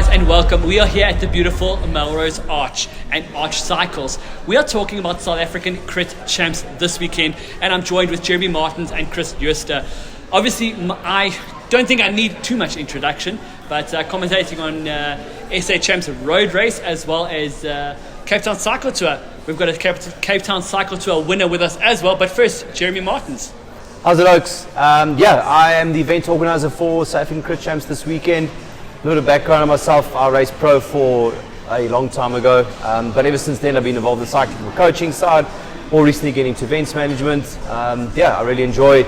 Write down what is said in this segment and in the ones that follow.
guys, and welcome. We are here at the beautiful Melrose Arch and Arch Cycles. We are talking about South African Crit Champs this weekend, and I'm joined with Jeremy Maartens and Maartens Jooste. Obviously, I don't think I need too much introduction, but commentating on SA Champs road race as well as Cape Town Cycle Tour. We've got a Cape Town Cycle Tour winner with us as well, but first, Jeremy Maartens. How's it, Oaks? I am the event organizer for South African Crit Champs this weekend. A little background on myself: I raced pro for a long time ago, but ever since then I've been involved in the cycling from the coaching side, more recently getting into events management. I really enjoy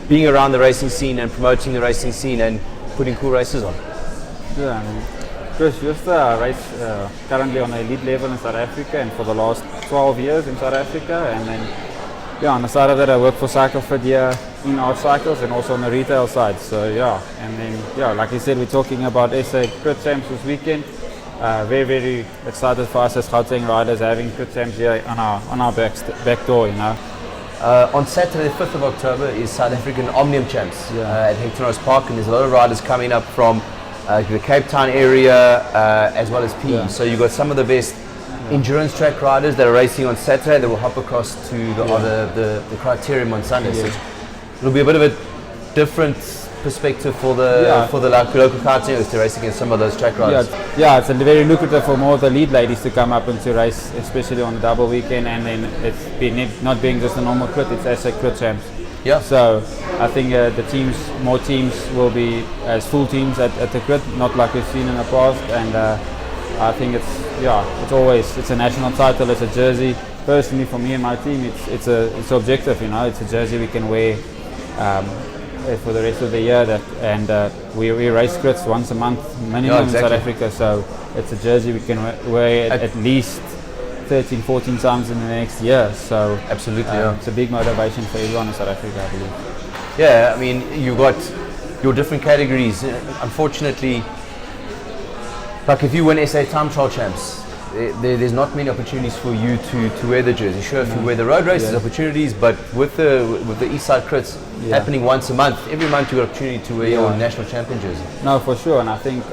being around the racing scene and promoting the racing scene and putting cool races on. Chris Jooste, I race currently on an elite level in South Africa and for the last 12 years in South Africa, and then on the side of that I work for CycleFit here in Arch Cycles and also on the retail side. So and then like you said, we're talking about SA Crit Champs this weekend. Very, very excited for us as Gauteng riders having Crit Champs here on our back door, you know. On Saturday, the 5th of October, is South African Omnium Champs at Hector Park, and there's a lot of riders coming up from the Cape Town area as well as PE. So you've got some of the best endurance track riders that are racing on Saturday that will hop across to the Criterium on Sunday. So it'll be a bit of a different perspective for the local karting to race against some of those track riders. It's very lucrative for more of the lead ladies to come up and to race, especially on the double weekend, and then it's not being just a normal crit, it's SA Crit Champs. So I think more teams will be as full teams at the crit, not like we've seen in the past, and I think it's a national title, it's a jersey. Personally, for me and my team, it's objective, you know. It's a jersey we can wear for the rest of the year, we race crits once a month minimum in South Africa, so it's a jersey we can wear at least 13, 14 times in the next year. So absolutely, it's a big motivation for everyone in South Africa, I believe. Yeah, I mean, you've got your different categories. Unfortunately, like if you win SA Time Trial Champs, there's not many opportunities for you to wear the jersey. Sure, if you wear the road races, opportunities, but with the East Side Crits happening once a month, every month you've got opportunity to wear your national champion jersey. No, for sure, and I think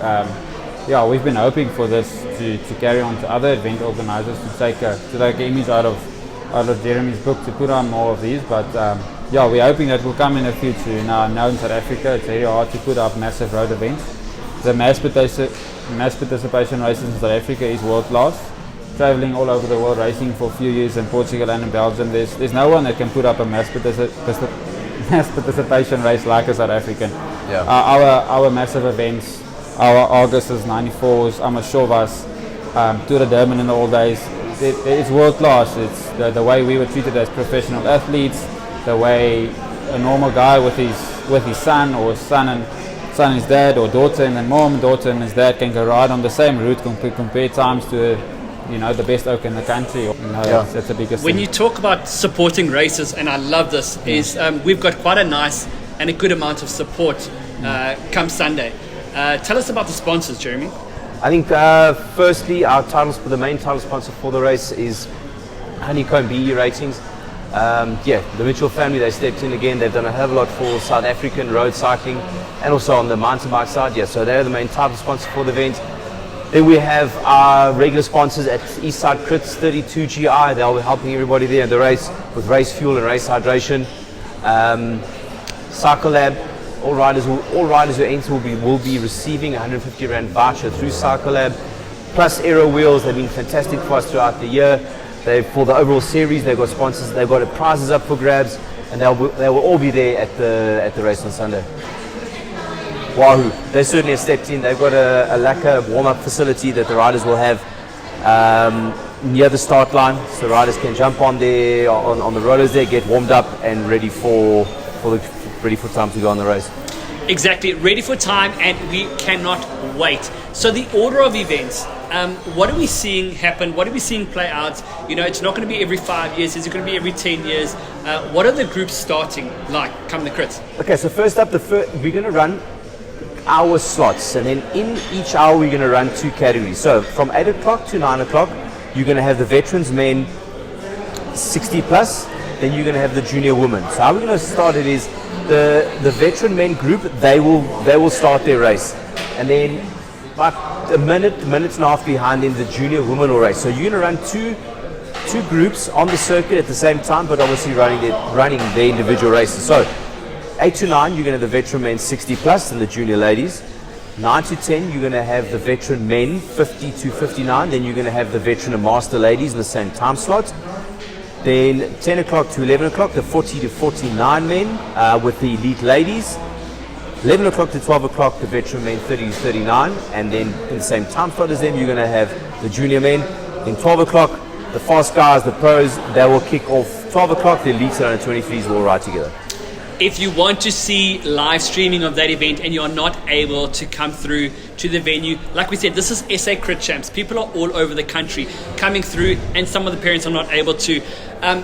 we've been hoping for this to carry on to other event organizers to take an image out of Jeremy's book to put on more of these, but we're hoping that will come in the future. You know, now in South Africa it's very hard to put up massive road events. The mass participation races in South Africa is world class. Traveling all over the world, racing for a few years in Portugal and in Belgium, there's no one that can put up a mass participation race like a South African. Our massive events, our Augustus 94s, Amashovas, Tour de Durban in the old days, it's world class. It's the way we were treated as professional athletes, the way a normal guy with his son or his son and his dad, or daughter and then mom, daughter and his dad can go ride on the same route, compare times to the best oak in the country. That's the biggest When thing. you talk about supporting races, and I love this, is we've got quite a nice and a good amount of support come Sunday. Tell us about the sponsors, Jeremy. I think firstly, the main title sponsor for the race is Honeycomb BE Ratings. The Mitchell family, they stepped in again. They've done a hell of a lot for South African road cycling and also on the mountain bike side. So they're the main title sponsor for the event. Then we have our regular sponsors at Eastside Crits, 32GI. They'll be helping everybody there in the race with race fuel and race hydration. Cycle Lab, all riders who enter will be receiving a 150 Rand voucher through Cycle Lab. Plus Aero Wheels, they've been fantastic for us throughout the year. For the overall series, they've got sponsors, they've got prizes up for grabs, and they will all be there at the race on Sunday. Wahoo! They certainly have stepped in. They've got a lacquer warm-up facility that the riders will have near the start line, so riders can jump on there on the rollers there, get warmed up and ready for time to go on the race. Exactly, ready for time, and we cannot wait. So the order of events, what are we seeing happen? What are we seeing play out? It's not going to be every 5 years. Is it going to be every 10 years? What are the groups starting like come the crits? Okay, so first up, we're going to run hour slots, and then in each hour we're going to run two categories. So from 8 o'clock to 9 o'clock, you're going to have the veterans men 60 plus, then you're going to have the junior women. So how we're going to start it is the veteran men group, they will start their race, and then about a minute and a half behind in the junior women will race. So you're going to run two groups on the circuit at the same time, but obviously running their individual races. So 8 to 9, you're going to have the veteran men 60 plus and the junior ladies. 9 to 10, you're going to have the veteran men 50 to 59. Then you're going to have the veteran and master ladies in the same time slot. Then 10 o'clock to 11 o'clock, the 40 to 49 men with the elite ladies. 11 o'clock to 12 o'clock, the veteran men 30 to 39. And then in the same time slot as them, you're going to have the junior men. Then 12 o'clock, the fast guys, the pros, they will kick off. 12 o'clock, the elites and the 23s will ride together. If you want to see live streaming of that event and you're not able to come through to the venue, like we said, this is SA Crit Champs. People are all over the country coming through, and some of the parents are not able to.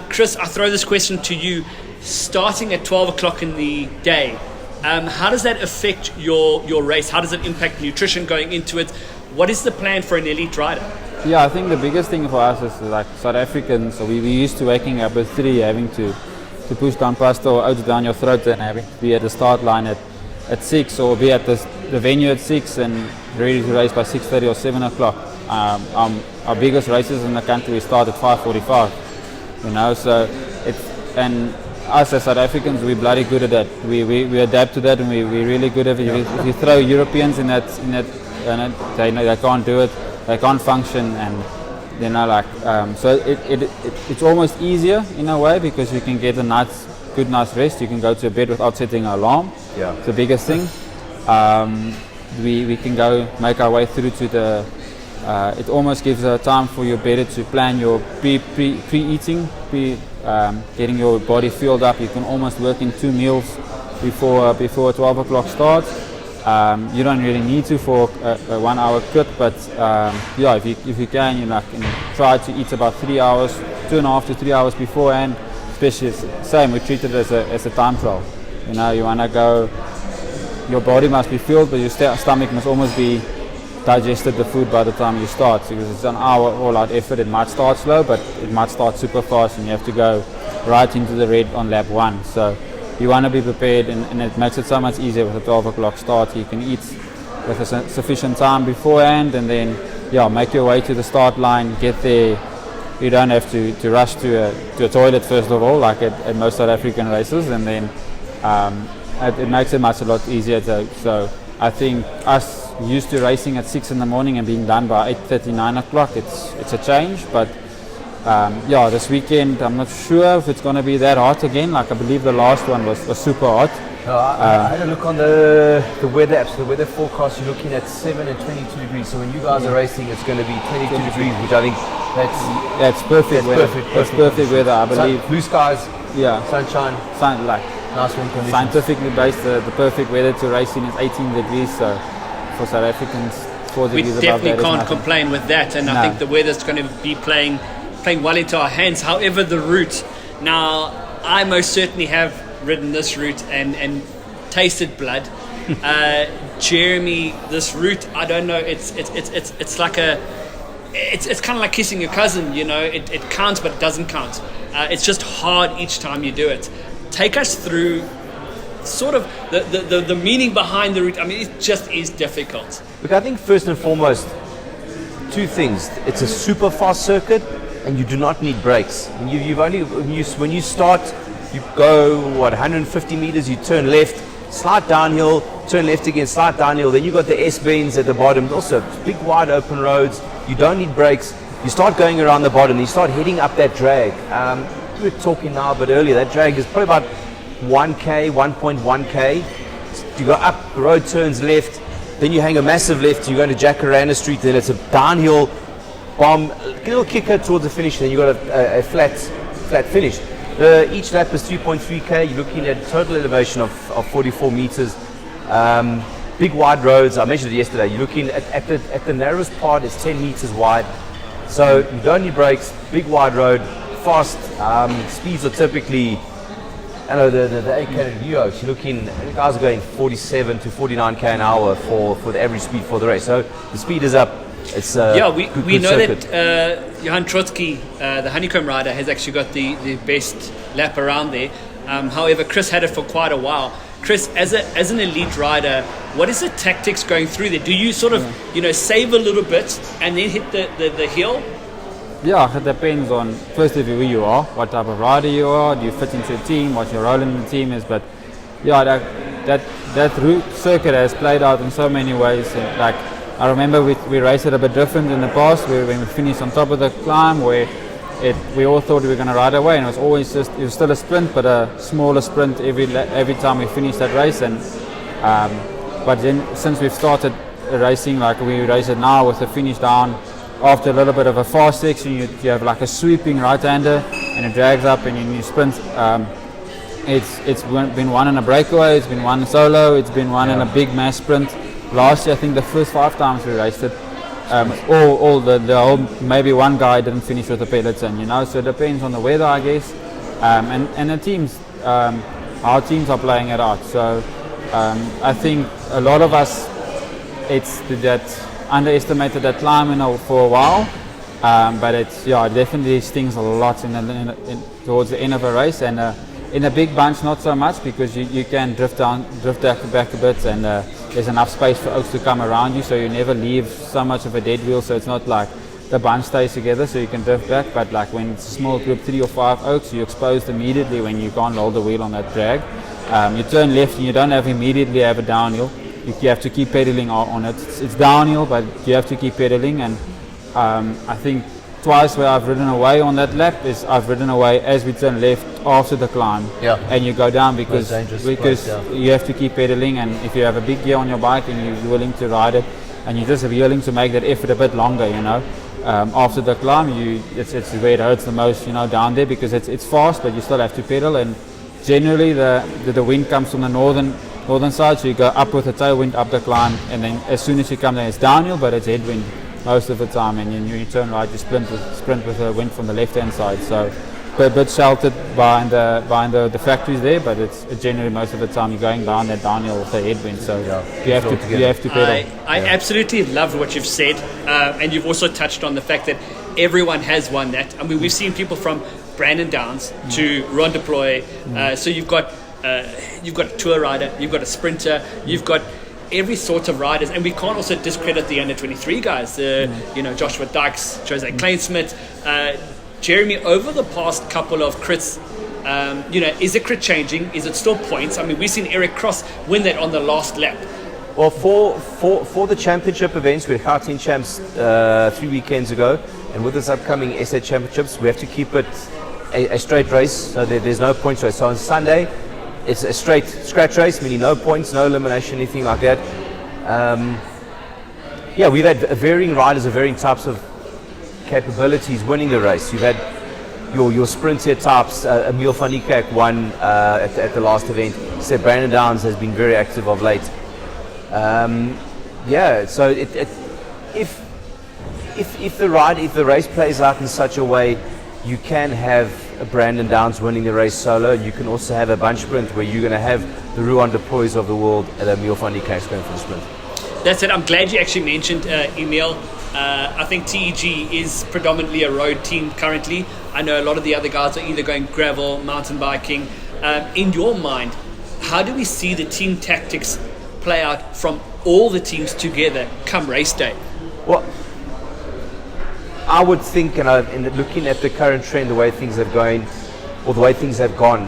Chris, I throw this question to you. Starting at 12 o'clock in the day, how does that affect your race? How does it impact nutrition going into it? What is the plan for an elite rider? Yeah, I think the biggest thing for us is like South Africans, so we used to waking up at 3, having to push down pasta or oats down your throat and having to be at the start line at 6, or be at the venue at 6 and ready to race by 6:30 or 7 o'clock. Our biggest races in the country start at 5:45, you know, so and us as South Africans, we're bloody good at that. We adapt to that, and we're really good at it. If you throw Europeans in that they can't do it, they can't function, and you know, like so it's almost easier in a way, because you can get a good night's rest. You can go to bed without setting an alarm. Yeah, it's the biggest thing. We can go make our way through to the. It almost gives a time for you better to plan your pre-eating, getting your body filled up. You can almost work in 2 meals before a 12 o'clock start. You don't really need to for a 1 hour cut, but yeah, if you can, you know, try to eat about 3 hours, 2.5 to 3 hours beforehand. Especially same, we treat it as a time trial. You know, you wanna go. Your body must be filled, but your stomach must almost be digested the food by the time you start, because it's an hour all-out effort. It might start slow, but it might start super fast, and you have to go right into the red on lap 1. So you want to be prepared, and it makes it so much easier with a 12 o'clock start. You can eat with a sufficient time beforehand, and then make your way to the start line, get there. You don't have to rush to a toilet first of all, like at most South African races, and then it makes it a lot easier. So I think us used to racing at 6 in the morning and being done by 8:30, 9 o'clock, it's a change. But this weekend I'm not sure if it's going to be that hot again. Like I believe the last one was super hot. No, I had a look on the weather apps, the weather forecast. You're looking at 7 and 22 degrees. So when you guys are racing, it's going to be 22 degrees, which I think that's perfect weather. That's perfect weather, I believe. Blue skies, sunshine, nice wind conditions. Scientifically based, the perfect weather to race in is 18 degrees. So for South Africans, 4 degrees above that. We definitely can't complain with that, and I think the weather's going to be playing well into our hands. However, the route. Now, I most certainly have ridden this route and tasted blood. Jeremy, this route, I don't know. It's like it's kind of like kissing your cousin. You know, it counts, but it doesn't count. It's just hard each time you do it. Take us through sort of the meaning behind the route. I mean, it just is difficult. Look, I think first and foremost, 2 things. It's a super fast circuit, and you do not need brakes. And when you start, you go 150 meters, you turn left, slide downhill, turn left again, slide downhill. Then you got the S-bends at the bottom. Also, big wide open roads. You don't need brakes. You start going around the bottom. You start heading up that drag. We were talking now a bit earlier. That drag is probably about 1K, 1.1K. You go up, the road turns left, then you hang a massive left, you go to Jacaranda Street, then it's a downhill bomb, little kicker towards the finish, then you got a flat finish. Each lap is 3.3K. You're looking at a total elevation of 44 meters. Big wide roads. I mentioned it yesterday. You're looking at the narrowest part is 10 meters wide. So you don't need brakes. Big wide road, fast. Speeds are typically, I know the 𝐴𝐾 You're looking, the guys are going 47 to 49K an hour for the average speed for the race. So the speed is up. It's we know circuit. that 𝐤𝐴 Trotsky, the honeycomb rider, has actually got the best lap around there. However, Chris had it for quite a while. Chris, as an elite rider, what is the tactics going through there? Do you sort of, save a little bit and then hit the hill? Yeah, it depends on, first of all, who you are, what type of rider you are, do you fit into a team, what your role in the team is. But yeah, that route circuit has played out in so many ways. And like, I remember we raced it a bit different in the past, when we finished on top of the climb, where we all thought we were going to ride away, and it was still a sprint, but a smaller sprint every time we finished that race. And but then since we've started racing like we race it now, with the finish down after a little bit of a fast section, you have like a sweeping right-hander, and it drags up, and you sprint. It's been won in a breakaway, it's been won solo, it's been won in a big mass sprint. Last year, I think the first 5 times we raced it, the whole, maybe one guy didn't finish with the peloton, so it depends on the weather, I guess, and the teams, our teams are playing it out. So I think a lot of us, it's that underestimated that climb for a while, but it definitely stings a lot towards the end of a race, and in a big bunch not so much, because you can drift back a bit, and there's enough space for oaks to come around you, so you never leave so much of a dead wheel, so it's not like the bunch stays together, so you can drift back. But like when it's a small group, 3 or 5 oaks, you're exposed immediately when you can't hold the wheel on that drag. You turn left and you don't immediately have a downhill. You have to keep pedaling on it. It's downhill, but you have to keep pedaling. And I think twice where I've ridden away on that lap is I've ridden away as we turn left after the climb, and you go down because you have to keep pedaling. And if you have a big gear on your bike and you're willing to ride it, and you're just willing to make that effort a bit longer, after the climb, it's where it hurts the most, down there, because it's fast, but you still have to pedal. And generally the wind comes from the northern side, so you go up with the tailwind up the climb, and then as soon as you come there, it's downhill, but it's headwind most of the time, and then you turn right, you sprint with the wind from the left hand side. So a bit sheltered behind the factories there, but it's generally most of the time you're going down that downhill with the headwind, so you have to pedal. I absolutely loved what you've said, and you've also touched on the fact that everyone has won that. I mean, we've seen people from Brandon Downs to Ron Deploy, so you've got a tour rider, you've got a sprinter, you've got every sort of riders, and we can't also discredit the under 23 guys. Joshua Dykes, Jose Kleinsmith, Jeremy. Over the past couple of crits, is the crit changing? Is it still points? I mean, we've seen Eric Cross win that on the last lap. Well, for the championship events, we had Gauteng champs 3 weekends ago, and with this upcoming SA championships, we have to keep it a straight race, so there's no points race. So on Sunday, it's a straight scratch race, meaning no points, no elimination, anything like that. We've had varying riders of varying types of capabilities winning the race. You've had your sprinter types. 𝐲𝑒𝑚𝑒𝑙 won at the last event. So Brandon Downs has been very active of late. So if the race plays out in such a way, you can have a Brandon Downs winning the race solo. You can also have a bunch sprint where you're going to have the Ruan Deploys of the world and 𝐲𝑒𝑚𝑒𝑙 going for the sprint. That's it. I'm glad you actually mentioned Emil. I think TEG is predominantly a road team currently. I know a lot of the other guys are either going gravel, mountain biking. In your mind, how do we see the team tactics play out from all the teams together come race day? Well, I would think, in looking at the current trend, the way things have going, or the way things have gone,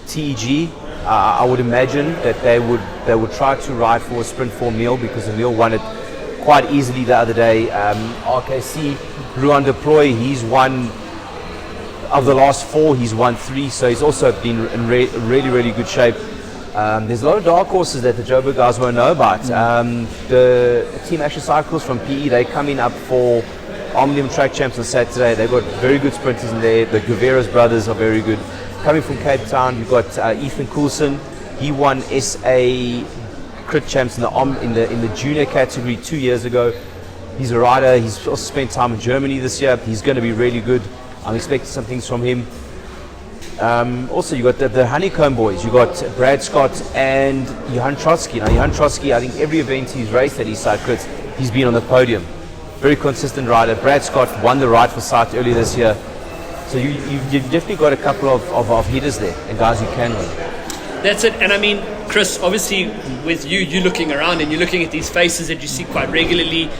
TEG, I would imagine that they would try to ride for a sprint for Emil, because Emil won it quite easily the other day. RKC, Ruan Deploy, he's won, of the last 4, he's won 3, so he's also been in really, really good shape. There's a lot of dark horses that the Joburg guys won't know about. The Team Action Cycles from PE, they're coming up for Omnium Track Champs on Saturday. They've got very good sprinters in there. The Guevara's brothers are very good. Coming from Cape Town, you've got Ethan Coulson. He won SA Crit Champs in the junior category 2 years ago. He's a rider. He's also spent time in Germany this year. He's going to be really good. I'm expecting some things from him. Also, you got the Honeycomb boys. You got Brad Scott and Johan Trotsky. Now, Johan Trotsky, I think every event he's raced at Eastside Crits, he's been on the podium. Very consistent rider. Brad Scott won the Ride for Sight earlier this year. So you've definitely got a couple of hitters there and guys who can win. That's it. And I mean, Chris, obviously with you looking around and you're looking at these faces that you see quite regularly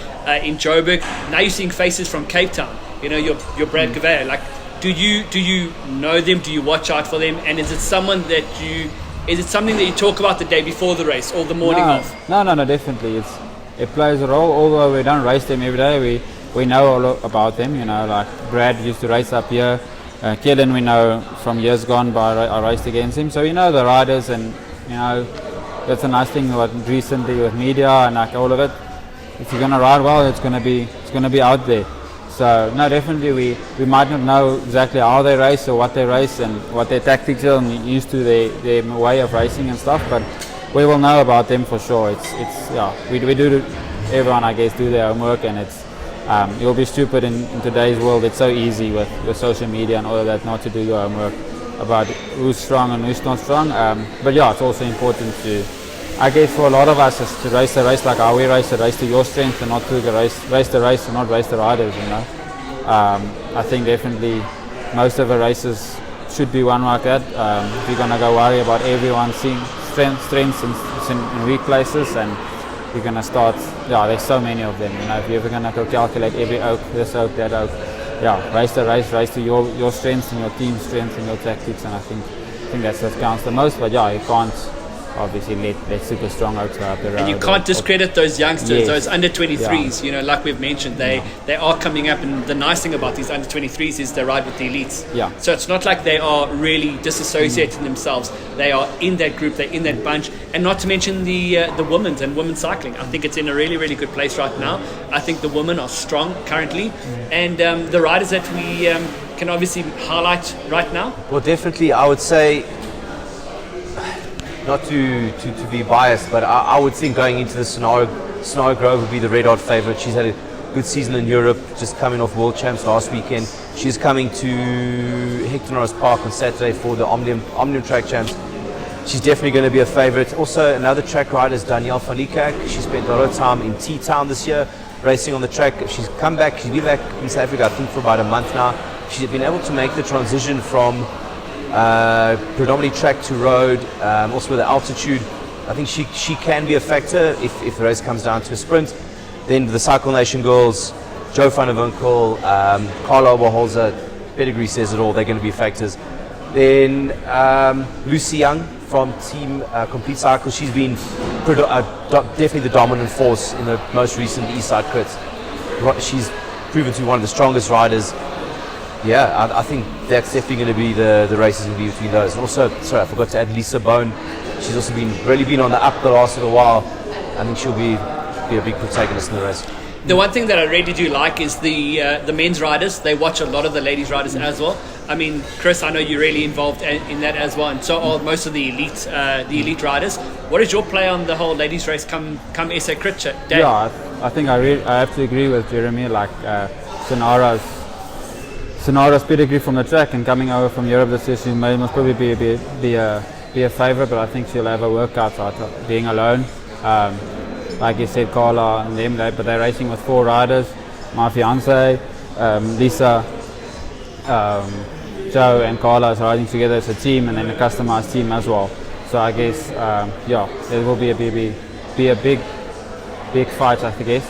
in Joburg. Now you're seeing faces from Cape Town. You know, your Brad 𝐴𝐵𝑒𝑒. Like, do you know them? Do you watch out for them? And is it something that you talk about the day before the race or the morning of? No, definitely. It plays a role. Although we don't race them every day, we know all about them. You know, like Brad used to race up here. Kellen, we know from years gone by. I raced against him, so you know the riders, and you know that's a nice thing about recently with media and like all of it. If you're gonna ride well, it's gonna be out there. So no, definitely we might not know exactly how they race or what they race and what their tactics are and used to their way of racing and stuff, but we will know about them for sure. We do everyone I guess do their homework, and it's you'll be stupid in today's world. It's so easy with social media and all of that not to do your homework about who's strong and who's not strong. But yeah, it's also important to, I guess, for a lot of us is to race the race like how we race the race to your strength and not to race the race and not race the riders, you know. I think definitely most of the races should be one like that. If you're going to go worry about everyone seeing strengths in weak places, and you're going to start, there's so many of them, you know. If you're ever going to go calculate every oak, this oak, that oak, race the race to your strengths and your team's strengths and your tactics, and I think that's what counts the most. But you can't obviously let super strong oaks go up the road. And you can't discredit those youngsters, yes. Those under 23s, you know, like we've mentioned, they are coming up, and the nice thing about these under 23s is they ride with the elites. Yeah. So it's not like they are really disassociating themselves. They are in that group, they're in that bunch, and not to mention the women's and women's cycling. I think it's in a really, really good place right now. I think the women are strong currently, and the riders that we can obviously highlight right now. Well, definitely, I would say, not to be biased, but I would think going into the 𝑛𝑟 Grove would be the red hot favourite. She's had a good season in Europe, just coming off World Champs last weekend. She's coming to Hector Norris Park on Saturday for the Omnium Track Champs. She's definitely going to be a favourite. Also, another track rider is Jnr Jooste. She spent a lot of time in T-Town this year, racing on the track. She's come back, she's been back in South Africa, I think, for about a month now. She's been able to make the transition from predominantly track to road, also with the altitude. I think she can be a factor if the race comes down to a sprint. Then the Cycle Nation girls, Jo van der Winkel, Carla Oberholzer, pedigree says it all, they're going to be factors. Then Lucy Young from Team Complete Cycle, she's been definitely the dominant force in the most recent Eastside crits. She's proven to be one of the strongest riders. Yeah, I think that's definitely going to be the races going to be between those. And also, sorry, I forgot to add Lisa Bone. She's also really been on the up the last little while. I think she'll be a big protagonist in the race. The one thing that I really do like is the men's riders. They watch a lot of the ladies riders as well. I mean, Chris, I know you're really involved in that as well, and so are most of the elite riders. What is your play on the whole ladies race come SA Crit Day? Yeah, I think I have to agree with Jeremy. Like 𝑛𝑟's pedigree from the track and coming over from Europe this year, she must probably be a favourite, but I think she'll have a workout out being alone. Like you said, Carla and them, but they're racing with 4 riders. My fiance, Lisa, Jo and Carla is riding together as a team, and then a customized team as well. So I guess, it will be a big fight, I guess.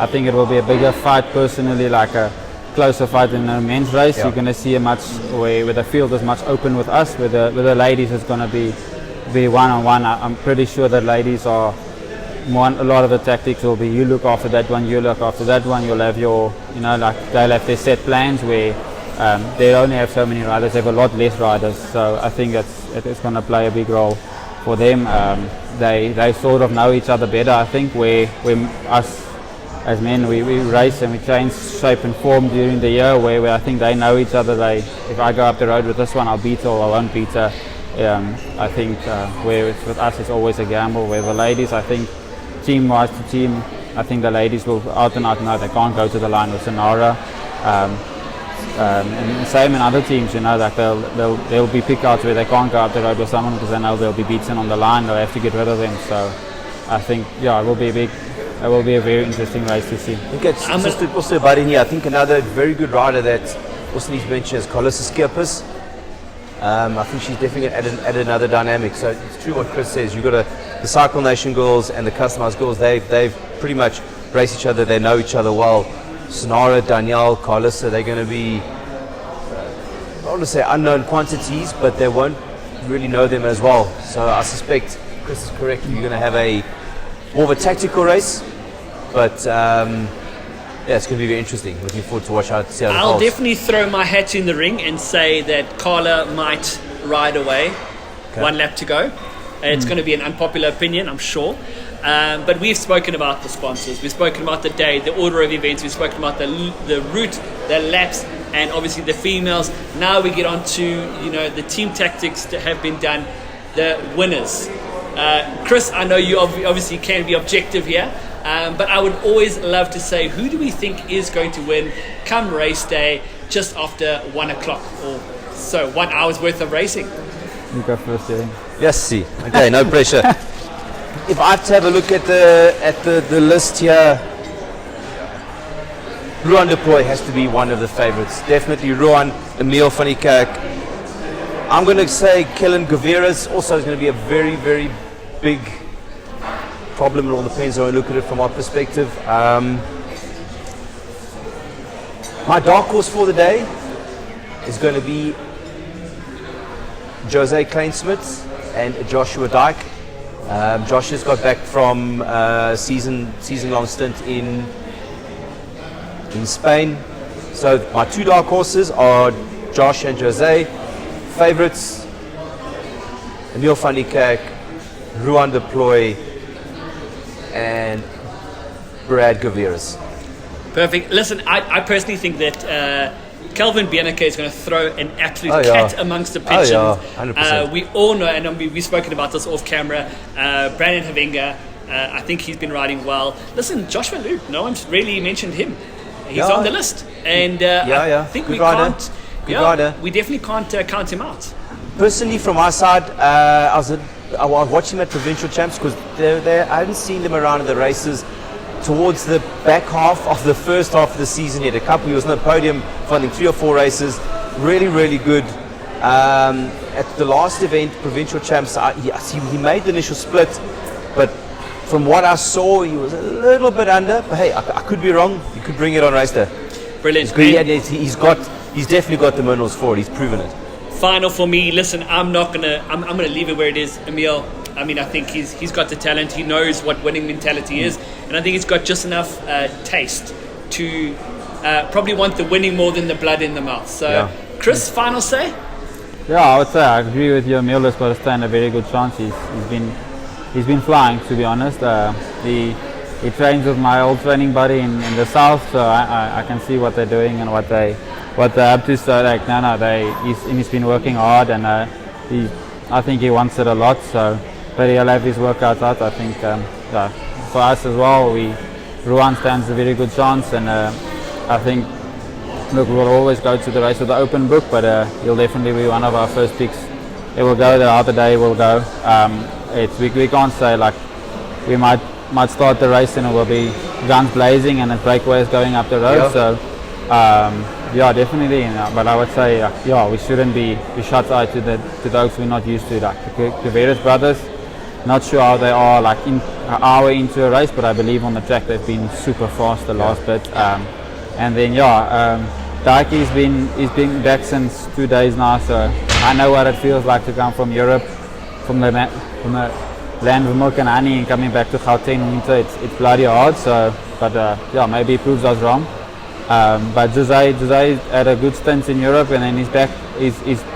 I think it will be a bigger fight personally, like a closer fight in a men's race. You're going to see a much where the field is much open with us. With the ladies, it's going to be one-on-one. I'm pretty sure that ladies are a lot of the tactics will be you look after that one, you look after that one. You'll have your, like they'll have their set plans where they only have so many riders. They have a lot less riders. So I think it's going to play a big role for them. They sort of know each other better. I think where us as men, we race and we change shape and form during the year where I think they know each other. If I go up the road with this one, I'll beat her or I won't beat her. I think where it's with us, it's always a gamble. Where the ladies, I think, team-wise to team, I think the ladies will out and out know they can't go to the line with 𝑛𝑟. And same in other teams, that they'll be pickouts where they can't go up the road with someone because they know they'll be beaten on the line. They'll have to get rid of them. So I think, it will be a very interesting race to see. Okay, just also about in here, I think another very good rider that also needs to mention is Carlos Escapis. I think she's definitely added another dynamic. So it's true what Chris says. You've got the Cycle Nation girls and the Customized girls. They've pretty much raced each other. They know each other well. Sonara, Danielle, Carlissa, they're going to be, I don't want to say unknown quantities, but they won't really know them as well. So I suspect Chris is correct. You're going to have more of a tactical race, but yeah, it's going to be very interesting. Looking forward to see how it I'll holds. definitely throw my hat in the ring and say that Carla might ride away. Okay. 1 lap to go. It's going to be an unpopular opinion, I'm sure. But we've spoken about the sponsors. We've spoken about the day, the order of events. We've spoken about the route, the laps, and obviously the females. Now we get on to the team tactics that have been done, the winners. Chris, I know you obviously can be objective here. But I would always love to say, who do we think is going to win come race day just after 1 o'clock or so, 1 hour's worth of racing? You go first, Jerry. Yes, see. Okay, no pressure. If I have to have a look at the list here, Ruan Deploy has to be one of the favorites. Definitely Ruan, 𝐲𝐴𝐻𝑉𝐾𝐻. I'm going to say 𝘚𝐜𝐴 also is going to be a very, very big problem. It all depends on how you look at it from our perspective. My dark horse for the day is going to be Jose Kleinsmith and Joshua Dyke. Josh has got back from season-long stint in Spain. So my 2 dark horses are Josh and Jose. Favorites: 𝐲𝐴𝐻𝑉𝐾𝐻, Ruan Deploy, and Brad Gaviras. Perfect. Listen, I personally think that Kelvin Bianca is going to throw an absolute cat amongst the pigeons. Oh, yeah. 100%. We all know, and we've spoken about this off camera, Brandon Havinga, I think he's been riding well. Listen, Joshua Luke, no one's really mentioned him. He's on the list. And I think Good we rider. can't... Good rider. We definitely can't count him out. Personally, from my side, I was watching them at provincial champs because I hadn't seen them around in the races towards the back half of the first half of the season yet. He was on the podium for I think 3 or 4 races. Really, really good. At the last event, provincial champs, he made the initial split, but from what I saw, he was a little bit under. But hey, I could be wrong. He could bring it on race day. Brilliant. He's definitely got the minerals for it. He's proven it. Final for me. Listen, I'm gonna leave it where it is. Emil, I mean, I think he's got the talent. He knows what winning mentality is, and I think he's got just enough taste to probably want the winning more than the blood in the mouth. So, Chris, final say? Yeah, I would say I agree with you. Emil has got to stand a very good chance. He's been flying, to be honest. He trains with my old training buddy in the south, so I can see what they're doing and what they're up to. So like, he's been working hard, and I think he wants it a lot. So, but he'll have his workouts out. I think for us as well, Ruan stands a very good chance, and I think look, we'll always go to the race with the open book, but he'll definitely be one of our first picks. It will go the other day. Will go. We can't say like we might start the race and it will be guns blazing and the breakaways going up the road. So definitely. But I would say we shouldn't be shut eye to those we're not used to. Like the various brothers, not sure how they are like in an hour into a race, but I believe on the track they've been super fast the last bit. And then Dyke he's been back since 2 days now, so I know what it feels like to come from Europe, from the land of milk and honey, and coming back to Gauteng winter. It's bloody hard. So, but maybe it proves us wrong. But Jose had a good stint in Europe, and then he's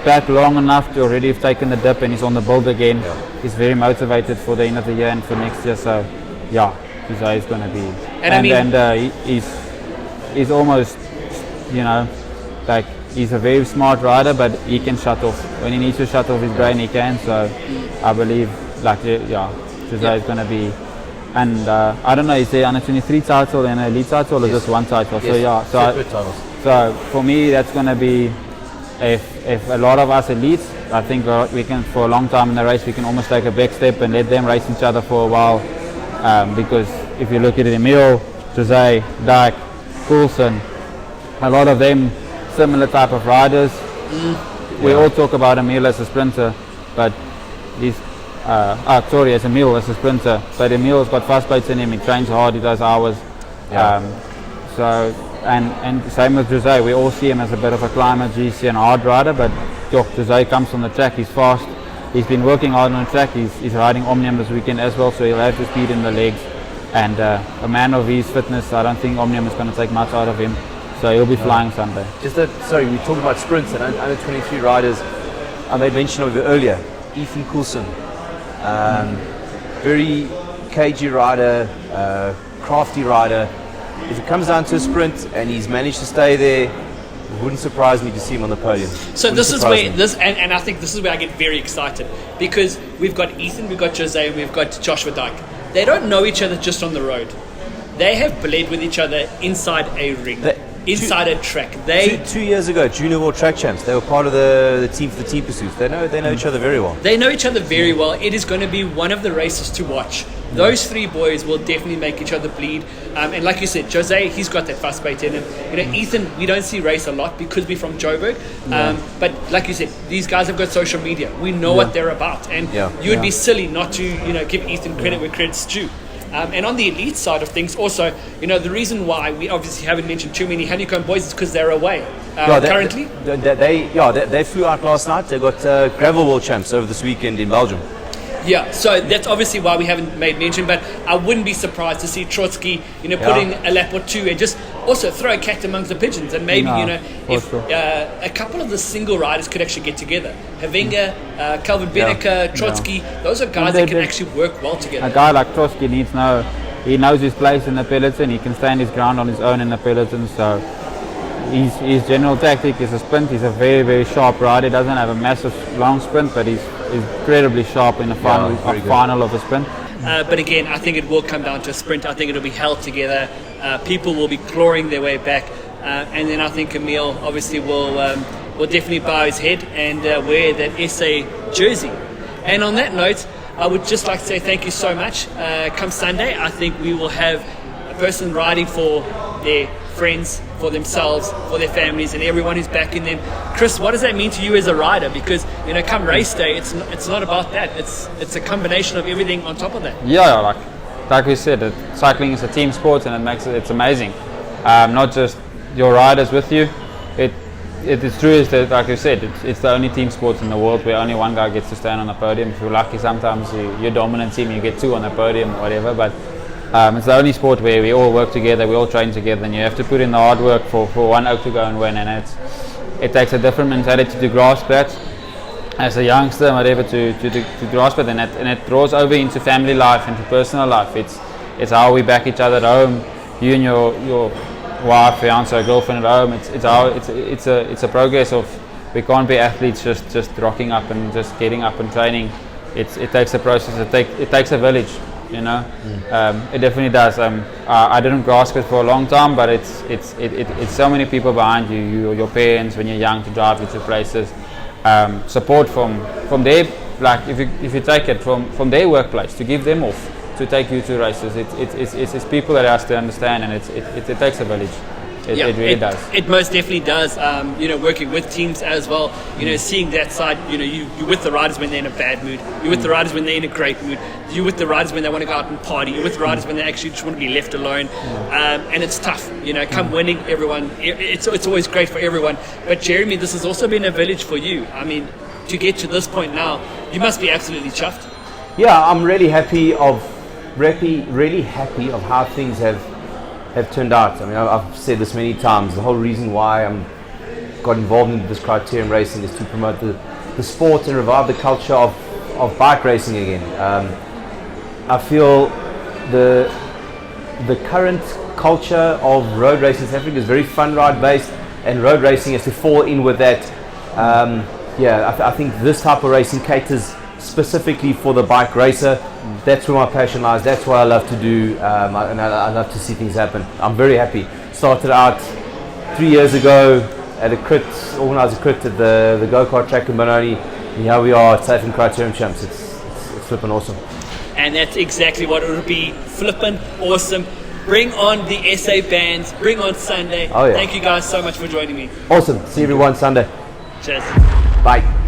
back long enough to already have taken the dip, and he's on the build again. He's very motivated for the end of the year and for next year. So, Jose is going to be, he's almost, like he's a very smart rider, but he can shut off when he needs to shut off his brain. He can. So, I believe, Jose is going to be. And I don't know, is there under 23 title and an elite title or just one title? Yes. So for me, that's going to be, if a lot of us elites, I think we can, for a long time in the race, we can almost take a back step and let them race each other for a while. Because if you look at it, Emil, Jose, Dyke, Coulson, a lot of them similar type of riders. we all talk about Emil as a sprinter, but he's as Emil as a sprinter, but Emil's got fast pace in him. He trains hard, he does hours. And same with Jose. We all see him as a bit of a climber, GC and hard rider, but Jose comes on the track, he's fast. He's been working hard on the track. He's riding Omnium this weekend as well, so he'll have the speed in the legs. And a man of his fitness, I don't think Omnium is going to take much out of him. So he'll be flying Sunday. Sorry, we talked about sprints and under 23 riders. I made mention of it earlier. 𝐸𝐴ᴜ𝐾𝐲, very cagey rider, crafty rider. If it comes down to a sprint and he's managed to stay there, it wouldn't surprise me to see him on the podium. So this is where and I think this is where I get very excited, because we've got Ethan, we've got Jose, and we've got Joshua Dyke. They don't know each other just on the road. They have bled with each other inside a ring, inside a track. Two years ago, Junior World Track Champs, they were part of the team for the team pursuits. They know each other very well. They know each other very well. It is going to be one of the races to watch. Those three boys will definitely make each other bleed. And like you said, Jose, he's got that fast bait in him. Ethan, we don't see race a lot because we're from Joburg. But like you said, these guys have got social media. We know what they're about. And you would be silly not to give Ethan credit where credit's due. And on the elite side of things, also, the reason why we obviously haven't mentioned too many Honeycomb boys is because they're away currently. They flew out last night. They got gravel world champs over this weekend in Belgium. Yeah, so that's obviously why we haven't made mention, but I wouldn't be surprised to see Trotsky, putting a lap or two and just also throw a cat amongst the pigeons. And maybe, if a couple of the single riders could actually get together. 𝘱𝑒𝑛𝑔, Calvin Benneker, Trotsky, those are guys that can actually work well together. A guy like Trotsky he knows his place in the peloton, he can stand his ground on his own in the peloton, so his general tactic is a sprint. He's a very, very sharp rider. He doesn't have a massive long sprint, but he's incredibly sharp in the final of a sprint. But again, I think it will come down to a sprint. I think it'll be held together. People will be clawing their way back, and then I think Emil obviously will definitely bow his head and wear that SA jersey. And on that note, I would just like to say thank you so much. Come Sunday, I think we will have a person riding for their friends, for themselves, for their families, and everyone who's backing them. Chris, what does that mean to you as a rider? Because come race day, it's not about that. It's a combination of everything on top of that. Yeah, like we said, cycling is a team sport, and it's amazing. Not just your riders with you. It is true is that, like you said, it's the only team sport in the world where only one guy gets to stand on the podium. If you're lucky, sometimes you're dominant team, you get two on the podium or whatever. But it's the only sport where we all work together, we all train together, and you have to put in the hard work for one oak to go and win. And it takes a different mentality to grasp that as a youngster, whatever, to grasp it, and it draws over into family life, into personal life. It's how we back each other at home. You and your wife, fiance, girlfriend at home. It's a progress of, we can't be athletes just rocking up and just getting up and training. It takes a process. It takes a village. It definitely does. I didn't grasp it for a long time, but it's so many people behind you, your parents when you're young, to drive you to places. Support from their, like if you take it from their workplace, to give them off to take you to races. It's people that has to understand, and it takes a village. It really does. It most definitely does. Working with teams as well. Seeing that side. You're with the riders when they're in a bad mood. You're with the riders when they're in a great mood. You're with the riders when they want to go out and party. You're with the riders when they actually just want to be left alone. And it's tough. Come winning, everyone. It's always great for everyone. But Jeremy, this has also been a village for you. I mean, to get to this point now, you must be absolutely chuffed. Yeah, I'm really happy of how things have turned out. I mean, I've said this many times. The whole reason why I got involved in this Criterium racing is to promote the sport and revive the culture of bike racing again. I feel the current culture of road racing in South Africa is very fun ride based, and road racing has to fall in with that. I think this type of racing caters specifically for the bike racer. That's where my passion lies. That's what I love to do, and I love to see things happen. I'm very happy. Started out 3 years ago at organised a crit at the go-kart track in Benoni, and here we are at South African Criterium Champs. It's flipping awesome. And that's exactly what it would be, flipping awesome. Bring on the SA bands, bring on Sunday. Oh, yeah. Thank you guys so much for joining me. Awesome. See everyone Sunday. Cheers. Bye.